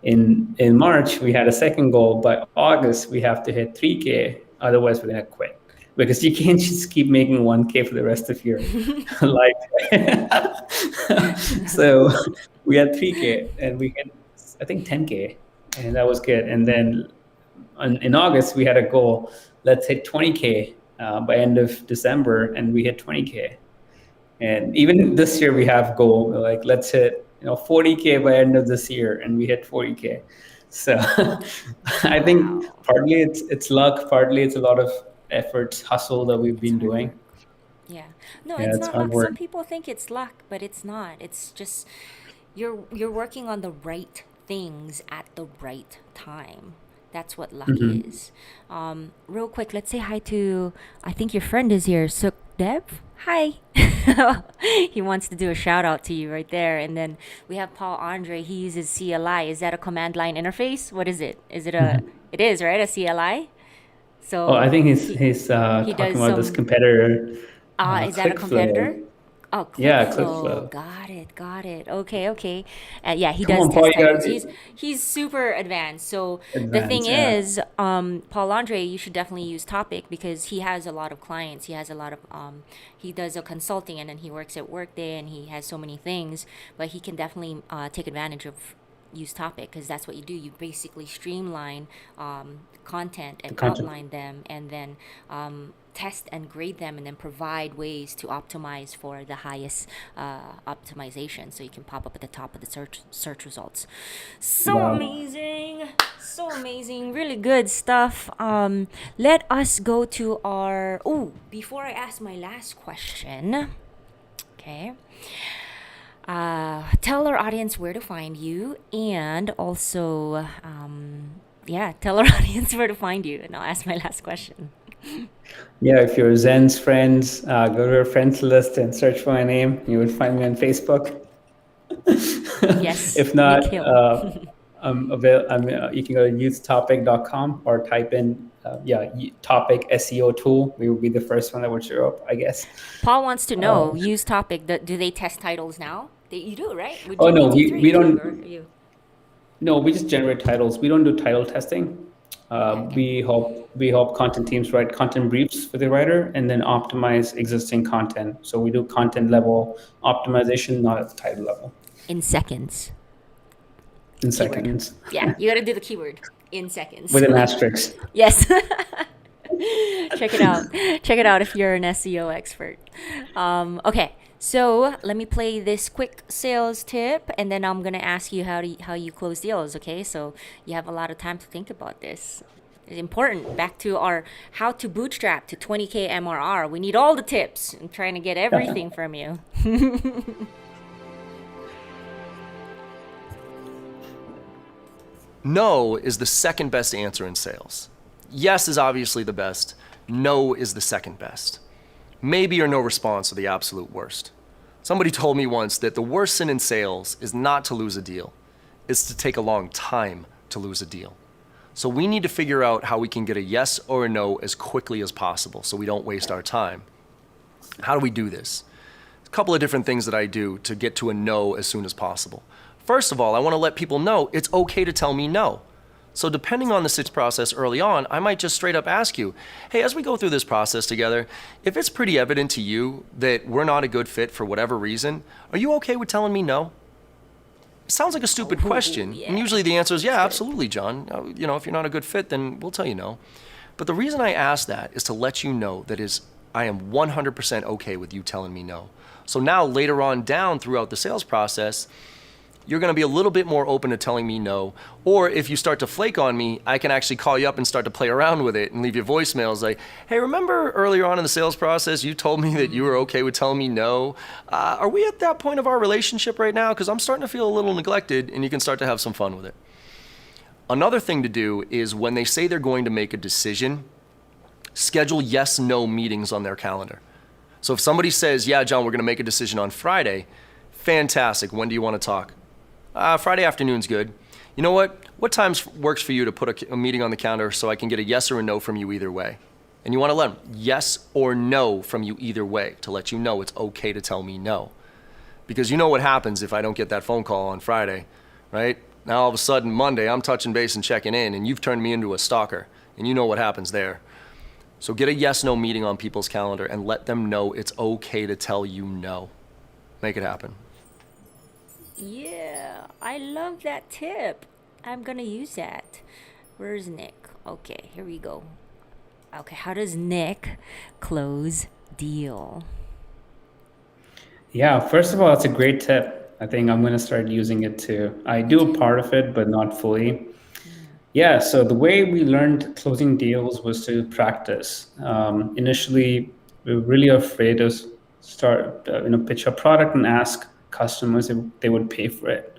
in March, we had a second goal. By August, we have to hit 3K. Otherwise, we're going to quit. Because you can't just keep making 1K for the rest of your life. So we had 3K and we hit, I think, 10K. And that was good. And then in August, we had a goal. Let's hit 20K by end of December. And we hit 20K. And even this year we have goal, like let's hit 40K by end of this year, and we hit 40K. So I think partly it's luck, partly it's a lot of effort, hustle that we've been doing. Yeah. No, Yeah, it's it's not hard luck. work. Some people think it's luck, but it's not. It's just you're working on the right things at the right time. That's what luck is. Real quick, let's say hi to, I think your friend is here, Sukdev. Hi. He wants to do a shout out to you right there. And then we have Paul Andre. He uses CLI. Is that a command line interface? What is it? Is it a? It is, right? A CLI. So Oh, I think he's talking does about this some. competitor, Is that a Clickflow. competitor? Oh, Yeah, ClickFlow. ClickFlow. Got it. Okay. Yeah, he Come does on, Paul, test you titles. got He's super advanced. So the thing advanced. Yeah. is, Paul Andre, you should definitely use Topic because he has a lot of clients. He has a lot of he does a consulting and then he works at Workday and he has so many things. But he can definitely take advantage of use Topic because that's what you do. You basically streamline content The and content. outline them and then test and grade them and then provide ways to optimize for the highest optimization so you can pop up at the top of the search results. Wow. So amazing, really good stuff. Let us go to our before I ask my last question. Okay, tell our audience where to find you and also yeah, tell our audience where to find you and I'll ask my last question. Yeah, if you're Zen's friends, go to our friends list and search for my name. You would find me on Facebook. Yes, If not, Nikhil. you can go to youthtopic.com or type in topic SEO tool. We will be the first one that would show up, I guess. Paul wants to know, Um, use Topic, do they test titles now? You do, right? With oh no, GPT-3 we too, don't. or you? No, we just generate titles. We don't do title testing. Okay. We help content teams write content briefs for the writer and then optimize existing content. So we do content level optimization, not at the title level. In seconds. In Keyword. seconds. Yeah, you gotta do the keyword. In seconds. With an asterisk. Yes. Check it out. Check it out if you're an SEO expert. Okay, so let me play this quick sales tip, and then I'm gonna ask you how you close deals. Okay, so you have a lot of time to think about this. It's important. Back to our how to bootstrap to 20K MRR. We need all the tips. I'm trying to get everything from you. No is the second best answer in sales. Yes is obviously the best. No is the second best. Maybe or no response are the absolute worst. Somebody told me once that the worst sin in sales is not to lose a deal. It's to take a long time to lose a deal. So we need to figure out how we can get a yes or a no as quickly as possible so we don't waste our time. How do we do this? A couple of different things that I do to get to a no as soon as possible. First of all, I want to let people know it's okay to tell me no. So depending on the sales process early on, I might just straight up ask you, hey, as we go through this process together, if it's pretty evident to you that we're not a good fit for whatever reason, are you okay with telling me no? It sounds like a stupid question, yeah. and usually the answer is, yeah, absolutely, John. If you're not a good fit, then we'll tell you no. But the reason I ask that is to let you know that I am 100% okay with you telling me no. So now later on down throughout the sales process, you're going to be a little bit more open to telling me no. Or if you start to flake on me, I can actually call you up and start to play around with it and leave you voicemails like, hey, remember earlier on in the sales process, you told me that you were okay with telling me no. Are we at that point of our relationship right now? Because I'm starting to feel a little neglected, and you can start to have some fun with it. Another thing to do is when they say they're going to make a decision, schedule yes-no meetings on their calendar. So if somebody says, yeah, John, we're going to make a decision on Friday, fantastic. When do you want to talk? Friday afternoon's good. You know what? What times works for you to put a meeting on the calendar so I can get a yes or a no from you either way? And you want to let them yes or no from you either way to let you know it's okay to tell me no. Because you know what happens if I don't get that phone call on Friday, right? Now all of a sudden Monday I'm touching base and checking in and you've turned me into a stalker and you know what happens there. So get a yes-no meeting on people's calendar and let them know it's okay to tell you no. Make it happen. Yeah, I love that tip. I'm gonna use that. Where's Nick? Okay, here we go. Okay, how does Nick close deal? Yeah, first of all, it's a great tip. I think I'm going to start using it too. I do a part of it, but not fully. Yeah, so the way we learned closing deals was to practice. Initially, we were really afraid to start, pitch a product and ask customers if they would pay for it.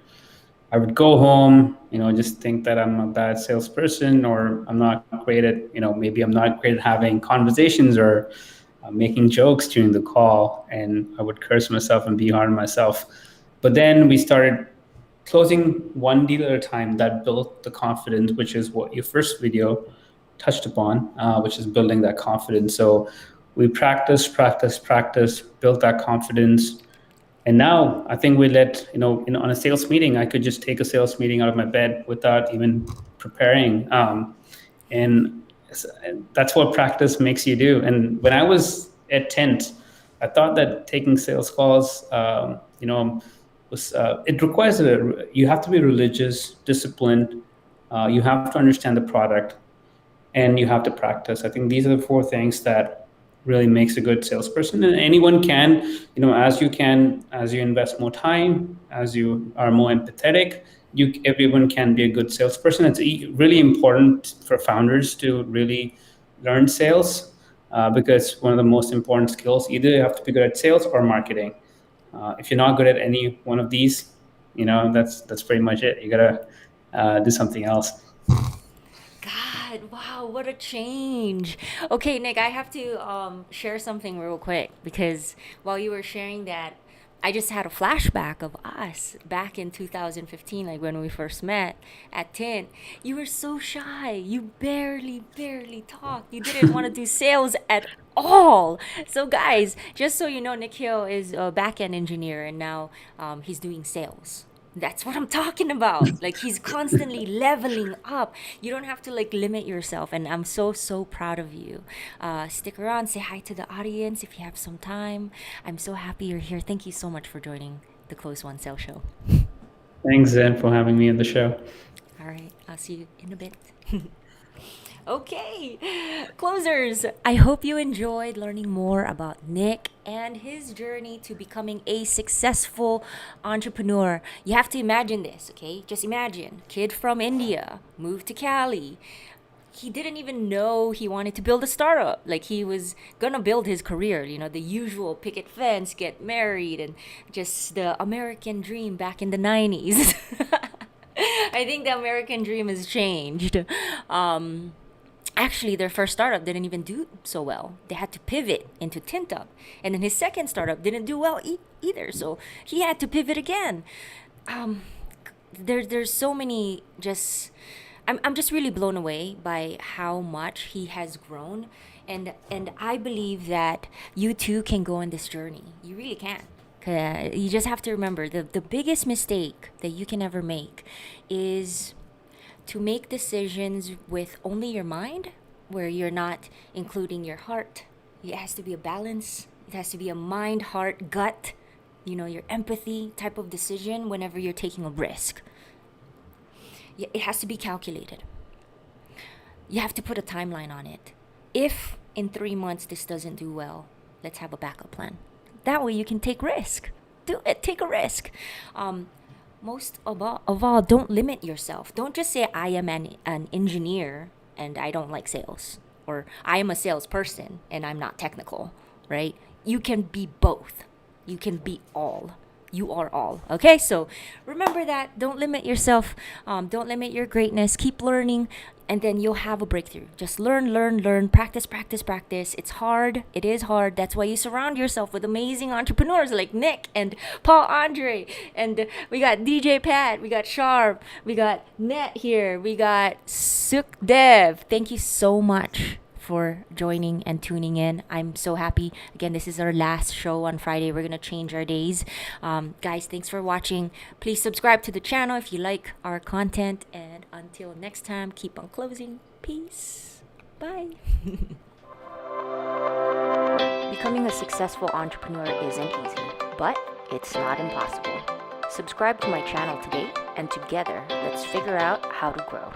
I would go home, just think that I'm a bad salesperson or I'm not great at, maybe I'm not great at having conversations or making jokes during the call, and I would curse myself and be hard on myself. But then we started closing one deal at a time. That built the confidence, which is what your first video touched upon, which is building that confidence. So We practice, built that confidence. And now I think we on a sales meeting, I could just take a sales meeting out of my bed without even preparing. And that's what practice makes you do. And when I was at Tint, I thought that taking sales calls, it requires you have to be religious, disciplined. You have to understand the product, and you have to practice. I think these are the four things that really makes a good salesperson. And anyone can, as you invest more time, as you are more empathetic, everyone can be a good salesperson. It's really important for founders to really learn sales, because one of the most important skills, either you have to be good at sales or marketing. If you're not good at any one of these, that's pretty much it. You gotta do something else. God, wow, what a change. Okay, Nick, I have to share something real quick, because while you were sharing that, I just had a flashback of us back in 2015, like when we first met at Tint. You were so shy. You barely talked. You didn't want to do sales at all. So guys, just so you know, Nikhil is a back-end engineer, and now he's doing sales. That's what I'm talking about. Like, he's constantly leveling up. You don't have to limit yourself, and I'm so proud of you. Stick around, say hi to the audience if you have some time. I'm so happy you're here. Thank you so much for joining the ClosedWon Sales Show. Thanks, Zen, for having me on the show. All right, I'll see you in a bit. Okay, closers, I hope you enjoyed learning more about Nick and his journey to becoming a successful entrepreneur. You have to imagine this, okay? Just imagine, kid from India, moved to Cali. He didn't even know he wanted to build a startup. Like, he was gonna build his career, the usual picket fence, get married, and just the American dream back in the 90s. I think the American dream has changed. Actually, their first startup didn't even do so well. They had to pivot into Tint. And then his second startup didn't do well either. So he had to pivot again. There's so many I'm just really blown away by how much he has grown. And I believe that you too can go on this journey. You really can. You just have to remember, the biggest mistake that you can ever make is to make decisions with only your mind, where you're not including your heart. It has to be a balance. It has to be a mind, heart, gut, your empathy type of decision whenever you're taking a risk. It has to be calculated. You have to put a timeline on it. If in 3 months this doesn't do well, let's have a backup plan. That way you can take risk. Do it. Take a risk. Most of all, don't limit yourself. Don't just say, I am an engineer and I don't like sales. Or I am a salesperson and I'm not technical, right? You can be both. You can be all. You are all. Okay? So remember that. Don't limit yourself. Don't limit your greatness. Keep learning, and then you'll have a breakthrough. Just learn. Practice. It's hard. It is hard. That's why you surround yourself with amazing entrepreneurs like Nick and Paul Andre. And we got DJ Pat. We got Sharp. We got Net here. We got Suk Dev. Thank you so much for joining and tuning in. I'm so happy. Again, this is our last show on Friday. We're gonna change our days. Guys, thanks for watching. Please subscribe to the channel if you like our content, and until next time, keep on closing. Peace. Bye. Becoming a successful entrepreneur isn't easy, but it's not impossible. Subscribe to my channel today, and together, let's figure out how to grow.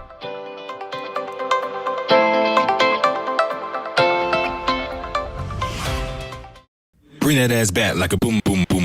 Bring that ass back like a boom, boom, boom.